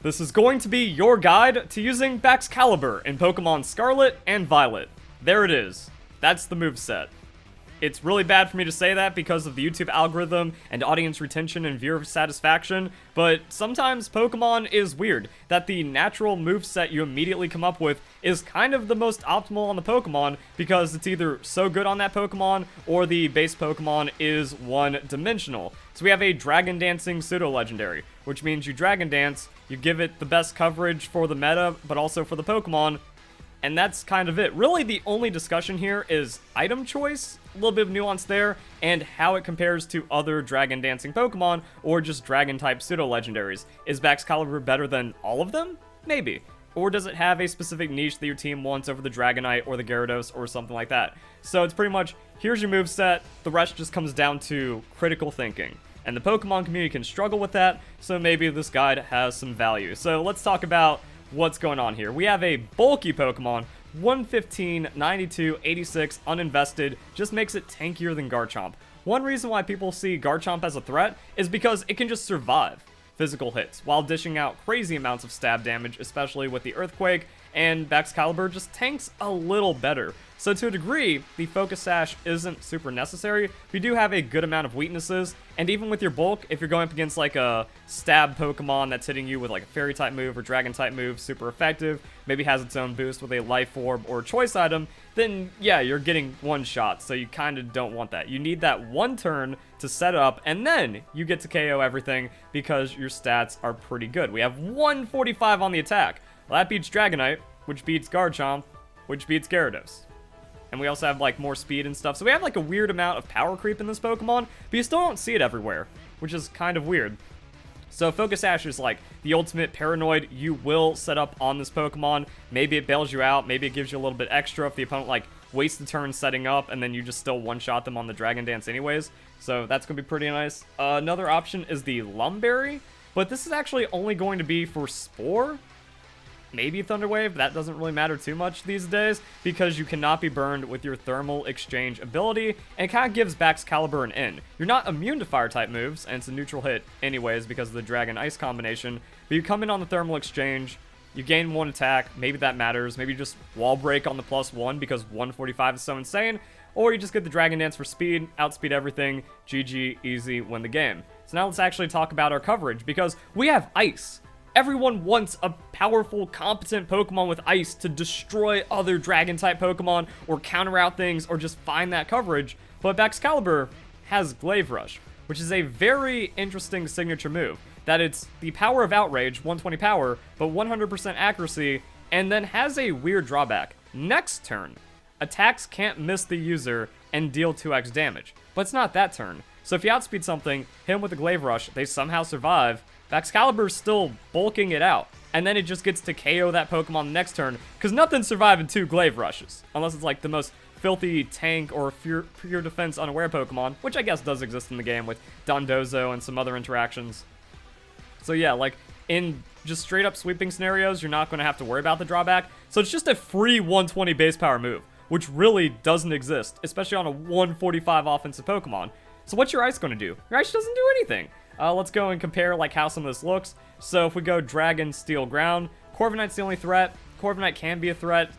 This is going to be your guide to using Baxcalibur in Pokemon Scarlet and Violet. There it is. That's the moveset. It's really bad for me to say that because of the YouTube algorithm and audience retention and viewer satisfaction, but sometimes Pokemon is weird, that the natural moveset you immediately come up with is kind of the most optimal on the Pokemon because it's either so good on that Pokemon or the base Pokemon is one-dimensional. So we have a Dragon Dancing Pseudo-Legendary, which means you Dragon Dance, you give it the best coverage for the meta, but also for the Pokemon, and that's kind of it. Really, the only discussion here is item choice, a little bit of nuance there, and how it compares to other Dragon Dancing Pokemon, or just Dragon-type Pseudo-Legendaries. Is Baxcalibur better than all of them? Maybe. Or does it have a specific niche that your team wants over the Dragonite or the Gyarados or something like that? So it's pretty much, here's your moveset, the rest just comes down to critical thinking. And the Pokemon community can struggle with that, so maybe this guide has some value. So let's talk about what's going on here. We have a bulky Pokemon, 115, 92, 86, uninvested, just makes it tankier than Garchomp. One reason why people see Garchomp as a threat is because it can just survive physical hits while dishing out crazy amounts of stab damage, especially with the Earthquake, and Baxcalibur just tanks a little better. So to a degree, the Focus Sash isn't super necessary. We do have a good amount of weaknesses, and even with your bulk, if you're going up against like a stab Pokemon that's hitting you with like a Fairy type move or Dragon type move, super effective, maybe has its own boost with a Life Orb or Choice Item, then yeah, you're getting one shot, so you kind of don't want that. You need that one turn to set up, and then you get to KO everything because your stats are pretty good. We have 145 on the attack. Well, that beats Dragonite, which beats Garchomp, which beats Gyarados. And we also have like more speed and stuff. So we have like a weird amount of power creep in this Pokemon, but you still don't see it everywhere, which is kind of weird. So Focus Sash is like the ultimate paranoid you will set up on this Pokemon. Maybe it bails you out, maybe it gives you a little bit extra if the opponent like wastes the turn setting up and then you just still one-shot them on the Dragon Dance anyways. So that's going to be pretty nice. Another option is the Lumberry, but this is actually only going to be for Spore. Maybe Thunder Wave, but that doesn't really matter too much these days because you cannot be burned with your Thermal Exchange ability, and it kind of gives Baxcalibur an in. You're not immune to Fire-type moves, and it's a neutral hit anyways because of the Dragon-Ice combination, but you come in on the Thermal Exchange, you gain one attack, maybe that matters, maybe you just Wall Break on the +1 because 145 is so insane, or you just get the Dragon Dance for speed, outspeed everything, GG, easy, win the game. So now let's actually talk about our coverage because we have Ice. Everyone wants a powerful, competent Pokemon with Ice to destroy other Dragon-type Pokemon or counter out things or just find that coverage, but Baxcalibur has Glade Rush, which is a very interesting signature move. That it's the power of Outrage, 120 power, but 100% accuracy, and then has a weird drawback. Next turn, attacks can't miss the user and deal 2x damage, but it's not that turn. So if you outspeed something, hit them with a Glade Rush, they somehow survive, Baxcalibur's still bulking it out, and then it just gets to KO that Pokemon the next turn, because nothing's surviving 2 Glade Rushes, unless it's like the most filthy tank or pure defense unaware Pokemon, which I guess does exist in the game with Dondozo and some other interactions. So yeah, like in just straight up sweeping scenarios, you're not going to have to worry about the drawback, so it's just a free 120 base power move, which really doesn't exist, especially on a 145 offensive Pokemon. So what's your Ice going to do? Your Ice doesn't do anything. Let's go and compare like how some of this looks. So if we go Dragon, Steel, Ground, Corviknight's the only threat. Corviknight can be a threat,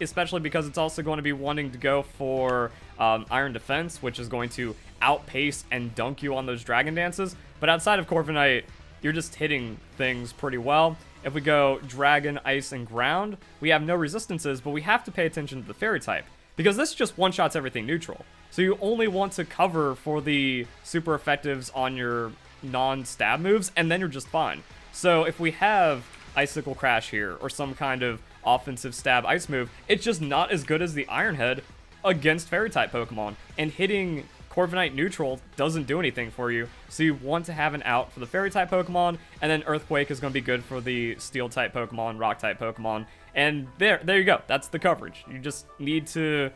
especially because it's also going to be wanting to go for Iron Defense, which is going to outpace and dunk you on those Dragon Dances. But outside of Corviknight, you're just hitting things pretty well. If we go Dragon, Ice, and Ground, we have no resistances, but we have to pay attention to the Fairy type, because this just one-shots everything neutral. So you only want to cover for the super effectives on your non-stab moves, and then you're just fine. So if we have Icicle Crash here, or some kind of offensive stab ice move, it's just not as good as the Iron Head against Fairy-type Pokemon. And hitting Corviknight neutral doesn't do anything for you, so you want to have an out for the Fairy-type Pokemon, and then Earthquake is going to be good for the Steel-type Pokemon, Rock-type Pokemon, and there you go. That's the coverage. You just need to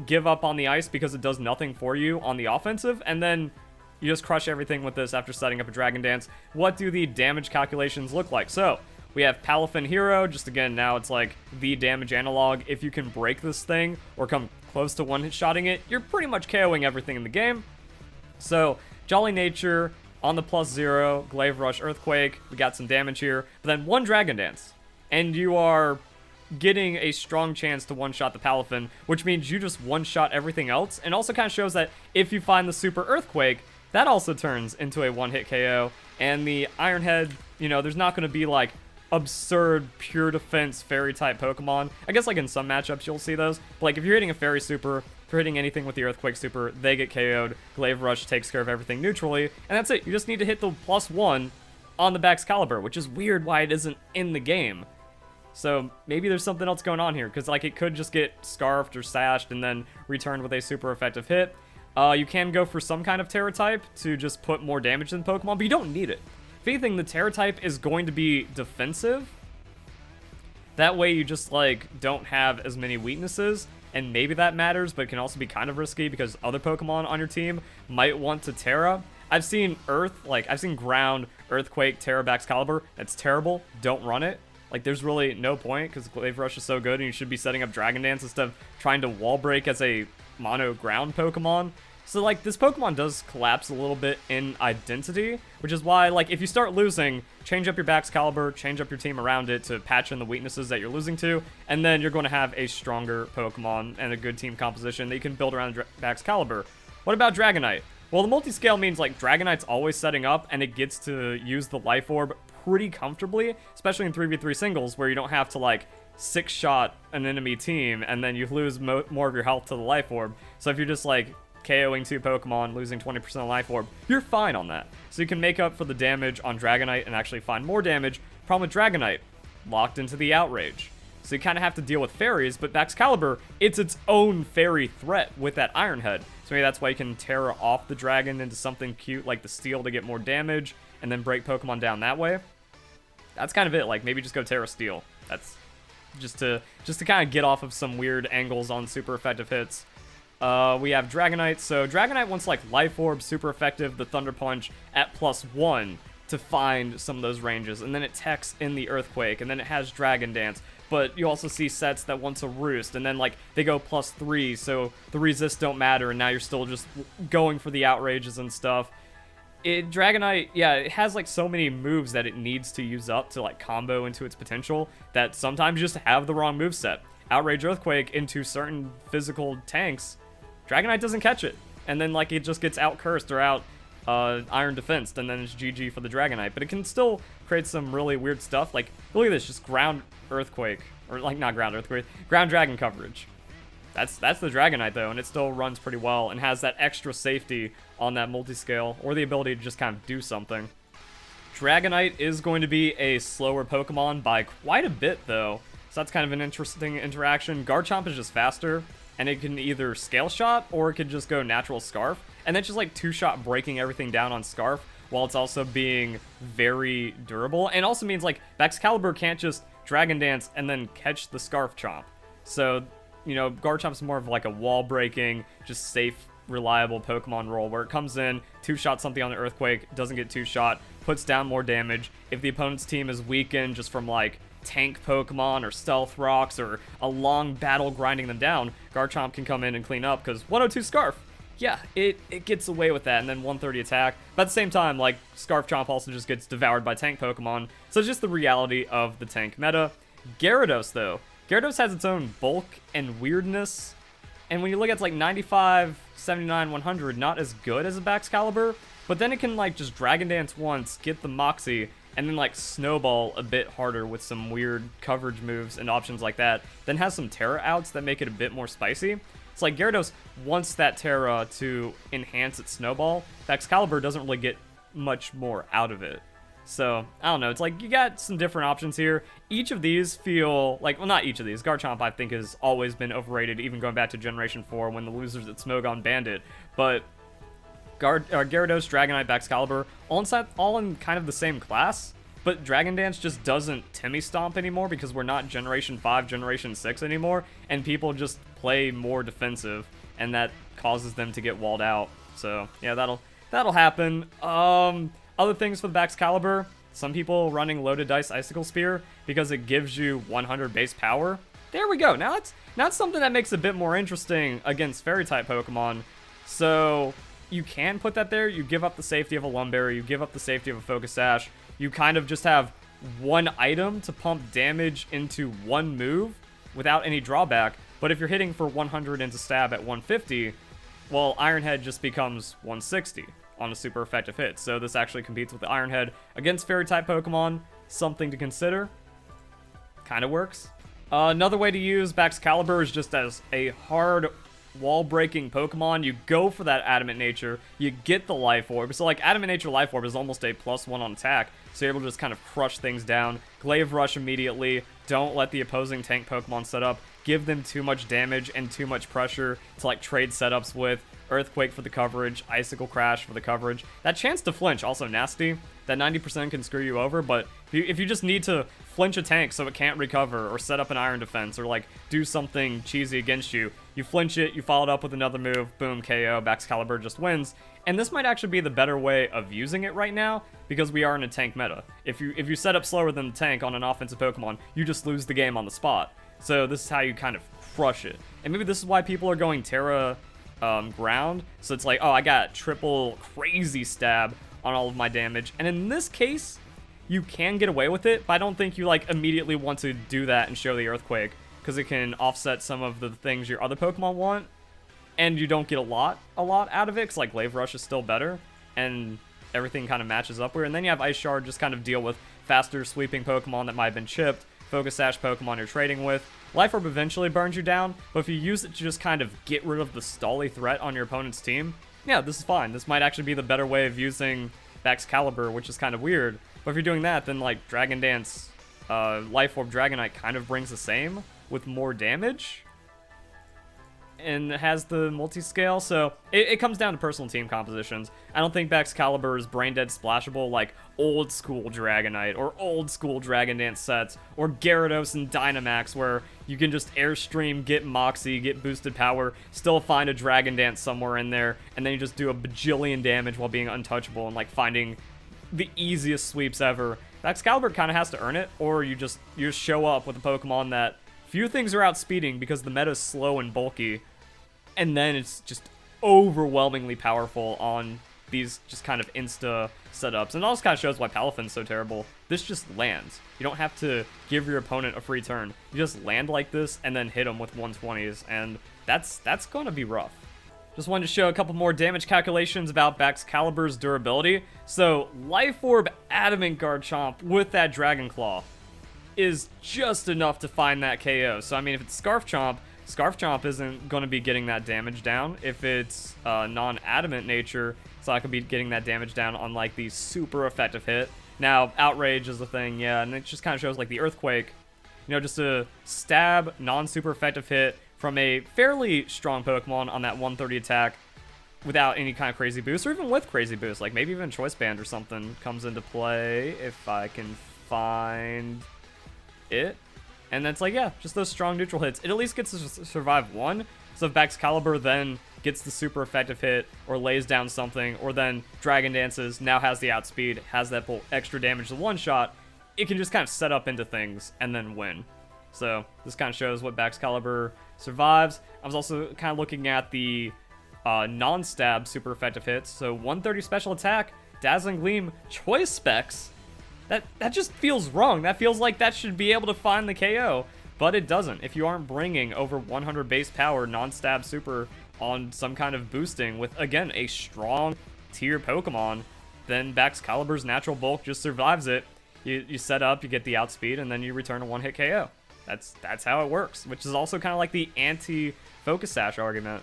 give up on the Ice because it does nothing for you on the offensive, and then you just crush everything with this after setting up a Dragon Dance. What do the damage calculations look like? So, we have Palafin Hero, just again, now it's like the damage analog. If you can break this thing or come close to one-hit shotting it, you're pretty much KOing everything in the game. So, Jolly Nature, On the +0, Glade Rush Earthquake, we got some damage here, but then 1 Dragon Dance. And you are getting a strong chance to one-shot the Palafin, which means you just one-shot everything else, and also kind of shows that if you find the Super Earthquake, that also turns into a one-hit KO, and the Iron Head, you know, there's not going to be, like, absurd pure defense fairy-type Pokemon. I guess, like, in some matchups you'll see those, but, like, if you're hitting a Fairy Super, if you're hitting anything with the Earthquake Super, they get KO'd, Glade Rush takes care of everything neutrally, and that's it. You just need to hit the +1 on the Baxcalibur, which is weird why it isn't in the game. So maybe there's something else going on here, because like it could just get scarfed or sashed and then returned with a super effective hit. You can go for some kind of Tera type to just put more damage in Pokemon, but you don't need it. If anything, the Tera type is going to be defensive. That way you just like don't have as many weaknesses, and maybe that matters, but it can also be kind of risky because other Pokemon on your team might want to Tera. I've seen I've seen Ground, Earthquake, Tera, Baxcalibur. That's terrible. Don't run it. Like, there's really no point, because Glade Rush is so good, and you should be setting up Dragon Dance instead of trying to Wall Break as a mono ground Pokemon. So, like, this Pokemon does collapse a little bit in identity, which is why, like, if you start losing, change up your Baxcalibur, change up your team around it to patch in the weaknesses that you're losing to, and then you're going to have a stronger Pokemon and a good team composition that you can build around Baxcalibur. What about Dragonite? Well, the multi-scale means, like, Dragonite's always setting up, and it gets to use the Life Orb pretty comfortably, especially in 3v3 singles, where you don't have to, like, 6-shot an enemy team, and then you lose more of your health to the Life Orb. So if you're just, like, KOing 2 Pokemon, losing 20% of Life Orb, you're fine on that. So you can make up for the damage on Dragonite and actually find more damage. Problem with Dragonite, locked into the Outrage. So you kind of have to deal with fairies, but Baxcalibur, it's its own fairy threat with that Iron Head. So maybe that's why you can Tera off the dragon into something cute like the Steel to get more damage, and then break Pokemon down that way. That's kind of it. Like, maybe just go Tera Steel. That's just to kind of get off of some weird angles on super effective hits. We have Dragonite. So Dragonite wants, like, Life Orb, super effective, the Thunder Punch at +1 to find some of those ranges, and then it techs in the Earthquake, and then it has Dragon Dance. But you also see sets that want to Roost, and then, like, they go +3, so the resists don't matter, and now you're still just going for the Outrages and stuff. Dragonite, yeah, it has, like, so many moves that it needs to use up to, like, combo into its potential that sometimes you just have the wrong moveset. Outrage Earthquake into certain physical tanks, Dragonite doesn't catch it, and then, like, it just gets out-cursed or out Iron Defensed, and then it's GG for the Dragonite. But it can still create some really weird stuff. Like, look at this, just Ground Earthquake, or, like, not Ground Earthquake, Ground Dragon coverage. That's the Dragonite, though, and it still runs pretty well and has that extra safety on that multi-scale, or the ability to just kind of do something. Dragonite is going to be a slower Pokemon by quite a bit, though, so that's kind of an interesting interaction. Garchomp is just faster, and it can either Scale Shot, or it could just go Natural Scarf, and then just, like, 2-shot breaking everything down on Scarf, while it's also being very durable, and also means, like, Baxcalibur can't just Dragon Dance and then catch the Scarf Chomp. So, you know, Garchomp's more of like a wall-breaking, just safe, reliable Pokemon role, where it comes in, 2-shot something on the Earthquake, doesn't get 2-shot, puts down more damage. If the opponent's team is weakened just from, like, tank Pokemon or Stealth Rocks or a long battle grinding them down, Garchomp can come in and clean up, because 102 Scarf, yeah, it gets away with that, and then 130 attack. But at the same time, like, Scarf Chomp also just gets devoured by tank Pokemon, so it's just the reality of the tank meta. Gyarados, though. Gyarados has its own bulk and weirdness, and when you look at, like, 95, 79, 100, not as good as a Baxcalibur, but then it can, like, just Dragon Dance once, get the Moxie, and then, like, snowball a bit harder with some weird coverage moves and options like that, then has some Tera outs that make it a bit more spicy. It's like Gyarados wants that Tera to enhance its snowball. Baxcalibur doesn't really get much more out of it. So, I don't know, it's like you got some different options here. Each of these feel like, well, not each of these. Garchomp, I think, has always been overrated, even going back to Generation 4 when the losers at Smogon banned it. But Gyarados, Dragonite, Baxcalibur, all in kind of the same class. But Dragon Dance just doesn't Timmy Stomp anymore because we're not Generation 5, Generation 6 anymore, and people just play more defensive, and that causes them to get walled out. So, yeah, that'll happen. Other things for the Baxcalibur, some people running Loaded Dice Icicle Spear because it gives you 100 base power. There we go. Now it's something that makes it a bit more interesting against Fairy-type Pokemon. So, you can put that there. You give up the safety of a Lumberry, you give up the safety of a Focus Sash. You kind of just have one item to pump damage into one move without any drawback. But if you're hitting for 100 into stab at 150, well, Iron Head just becomes 160 on a super effective hit. So this actually competes with the Iron Head against Fairy-type Pokemon. Something to consider. Kind of works. Another way to use Baxcalibur is just as a hard wall-breaking Pokemon. You go for that Adamant Nature, you get the Life Orb. So like Adamant Nature Life Orb is almost a +1 on attack, so you're able to just kind of crush things down. Glade Rush immediately. Don't let the opposing tank Pokemon set up. Give them too much damage and too much pressure to like trade setups with. Earthquake for the coverage, Icicle Crash for the coverage. That chance to flinch, also nasty. That 90% can screw you over, but if you just need to flinch a tank so it can't recover, or set up an Iron Defense, or like do something cheesy against you, you flinch it, you follow it up with another move, boom, KO, Baxcalibur just wins. And this might actually be the better way of using it right now, because we are in a tank meta. If you set up slower than the tank on an offensive Pokemon, you just lose the game on the spot. So this is how you kind of crush it. And maybe this is why people are going Tera ground. So it's like, oh, I got triple crazy stab on all of my damage. And in this case, you can get away with it, but I don't think you like immediately want to do that and show the Earthquake, because it can offset some of the things your other Pokemon want, and you don't get a lot out of it, because like Glade Rush is still better, and everything kind of matches up here. And then you have Ice Shard, just kind of deal with faster sweeping Pokemon that might have been chipped, Focus Sash Pokemon you're trading with. Life Orb eventually burns you down, but if you use it to just kind of get rid of the stally threat on your opponent's team, yeah, this is fine. This might actually be the better way of using Baxcalibur, which is kind of weird. But if you're doing that, then like Dragon Dance, Life Orb Dragonite kind of brings the same with more damage, and it has the multi-scale, so it comes down to personal team compositions. I don't think Baxcalibur is brain-dead splashable like old-school Dragonite or old-school Dragon Dance sets or Gyarados and Dynamax, where you can just Airstream, get Moxie, get boosted power, still find a Dragon Dance somewhere in there, and then you just do a bajillion damage while being untouchable and like finding the easiest sweeps ever. Baxcalibur kind of has to earn it, or you just show up with a Pokemon that few things are outspeeding because the meta is slow and bulky, and then it's just overwhelmingly powerful on these just kind of insta setups. And it also kind of shows why Palafin's so terrible. This just lands. You don't have to give your opponent a free turn. You just land like this and then hit them with 120s, and that's going to be rough. Just wanted to show a couple more damage calculations about Baxcalibur's durability. So Life Orb Adamant Garchomp with that Dragon Claw is just enough to find that KO. So I mean, if it's Scarf Chomp isn't going to be getting that damage down. If it's non-adamant nature, it's not going to be getting that damage down on like the super effective hit. Now, Outrage is the thing, yeah, and it just kind of shows like the Earthquake, you know, just a stab, non-super effective hit from a fairly strong Pokemon on that 130 attack without any kind of crazy boost, or even with crazy boost, like maybe even Choice Band or something comes into play if I can find it. And that's like, yeah, just those strong neutral hits. It at least gets to survive one. So if Baxcalibur then gets the super effective hit, or lays down something, or then Dragon Dances, now has the outspeed, has that extra damage to one shot, it can just kind of set up into things and then win. So this kind of shows what Baxcalibur survives. I was also kind of looking at the non-stab super effective hits. So 130 special attack, Dazzling Gleam, Choice Specs. That just feels wrong. That feels like that should be able to find the KO, but it doesn't. If you aren't bringing over 100 base power non-stab super on some kind of boosting with, again, a strong tier Pokemon, then Baxcalibur's natural bulk just survives it. You set up, you get the outspeed, and then you return a one-hit KO. That's how it works, which is also kind of like the anti-Focus Sash argument.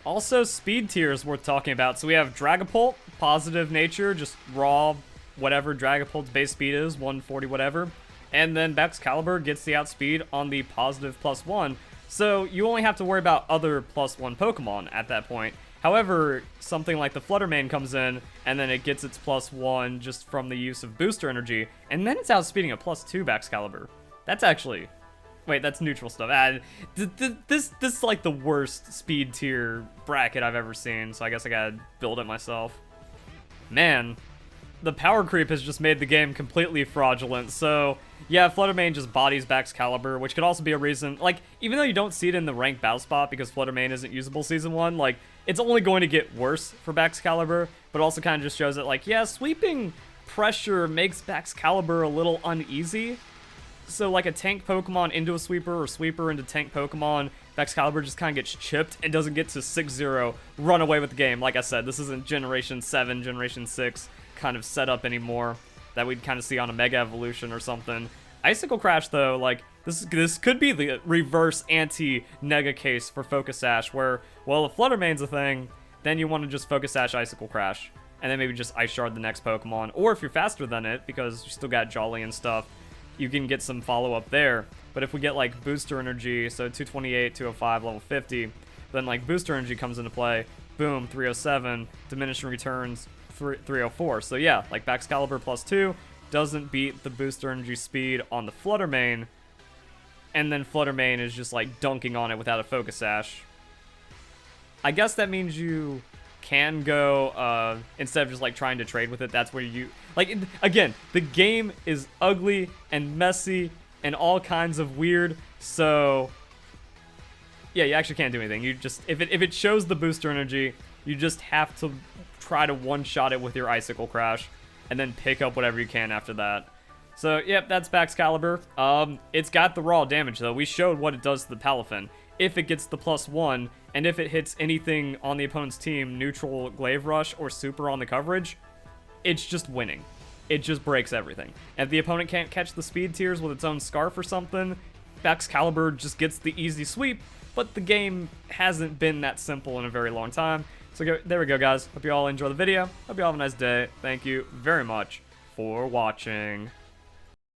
Also, speed tiers worth talking about. So we have Dragapult, positive nature, just raw whatever Dragapult's base speed is, 140 whatever. And then Baxcalibur gets the outspeed on the positive +1. So you only have to worry about other +1 Pokemon at that point. However, something like the Fluttermane comes in, and then it gets its +1 just from the use of booster energy, and then it's outspeeding a +2 Baxcalibur. That's actually... Wait, that's neutral stuff. This is like the worst speed tier bracket I've ever seen, so I guess I gotta build it myself. Man, the power creep has just made the game completely fraudulent. So yeah, Fluttermane just bodies Baxcalibur, which could also be a reason, like, even though you don't see it in the ranked battle spot because Fluttermane isn't usable season 1, like, it's only going to get worse for Baxcalibur, but also kind of just shows that, like, yeah, sweeping pressure makes Baxcalibur a little uneasy. So, like, a tank Pokemon into a sweeper or sweeper into tank Pokemon, Baxcalibur just kind of gets chipped and doesn't get to 6-0, run away with the game. Like I said, this isn't Generation 7, Generation 6 kind of setup anymore that we'd kind of see on a Mega Evolution or something. Icicle Crash, though, like, this could be the reverse anti-Nega case for Focus Sash, where, well, if Flutter Mane's a thing, then you want to just Focus Sash Icicle Crash, and then maybe just Ice Shard the next Pokemon. Or if you're faster than it, because you still got Jolly and stuff, you can get some follow-up there. But if we get, like, Booster Energy, so 228, 205, level 50, then, like, Booster Energy comes into play, boom, 307, Diminishing Returns, 304. So, yeah, like, Baxcalibur +2 doesn't beat the Booster Energy speed on the Flutter Mane, and then Flutter Mane is just, like, dunking on it without a Focus Sash. I guess that means you can go, instead of just, like, trying to trade with it, that's where you, like, again, the game is ugly and messy and all kinds of weird, so, yeah, you actually can't do anything. You just, if it shows the Booster Energy, you just have to try to one-shot it with your Icicle Crash, and then pick up whatever you can after that. So, yep, that's Baxcalibur. It's got the raw damage, though. We showed what it does to the Palafin. If it gets the +1, and if it hits anything on the opponent's team, neutral, Glade Rush, or super on the coverage, it's just winning. It just breaks everything. And if the opponent can't catch the speed tiers with its own Scarf or something, Baxcalibur just gets the easy sweep, but the game hasn't been that simple in a very long time. So there we go, guys. Hope you all enjoy the video. Hope you all have a nice day. Thank you very much for watching.